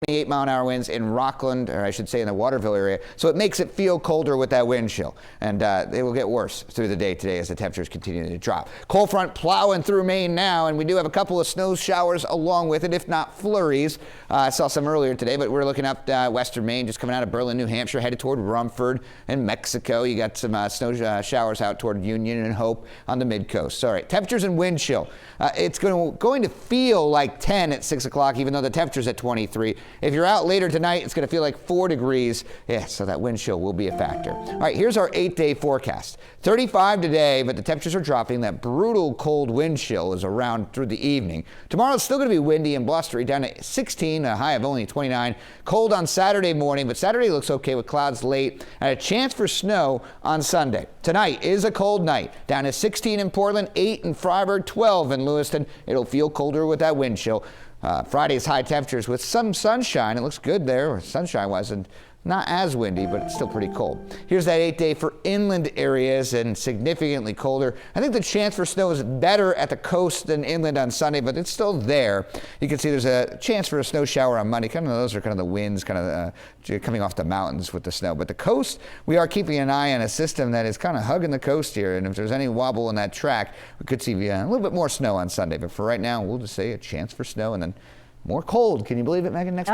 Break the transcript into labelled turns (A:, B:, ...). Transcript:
A: 28-mile-an-hour winds in Rockland, or I should say in the Waterville area. So it makes it feel colder with that wind chill. And they will get worse through the day today as the temperatures continue to drop. Cold front plowing through Maine now, and we do have a couple of snow showers along with it, if not flurries. I saw some earlier today, but we're looking up western Maine, just coming out of Berlin, New Hampshire, headed toward Rumford and Mexico. You got some snow showers out toward Union and Hope on the mid-coast. All right, temperatures and wind chill. It's going to feel like 10 at 6 o'clock, even though the temperature's at 23. If you're out later tonight, it's going to feel like 4 degrees. Yeah, so that wind chill will be a factor. All right, here's our 8-day forecast. 35 today, but the temperatures are dropping. That brutal cold wind chill is around through the evening. Tomorrow it's still going to be windy and blustery, down to 16, a high of only 29. Cold on Saturday morning, but Saturday looks okay with clouds late and a chance for snow on Sunday. Tonight is a cold night, down to 16 in Portland, 8 in Freiburg, 12 in Lewiston. It'll feel colder with that wind chill. Friday's high temperatures with some sunshine. It looks good there, sunshine-wise, and not as windy, but it's still pretty cold. Here's that 8-day for inland areas and significantly colder. I think the chance for snow is better at the coast than inland on Sunday, but it's still there. You can see there's a chance for a snow shower on Monday. Those are kind of the winds coming off the mountains with the snow. But the coast, we are keeping an eye on a system that is kind of hugging the coast here. And if there's any wobble in that track, we could see a little bit more snow on Sunday. But for right now, we'll just say a chance for snow and then more cold. Can you believe it, Megan? Next week.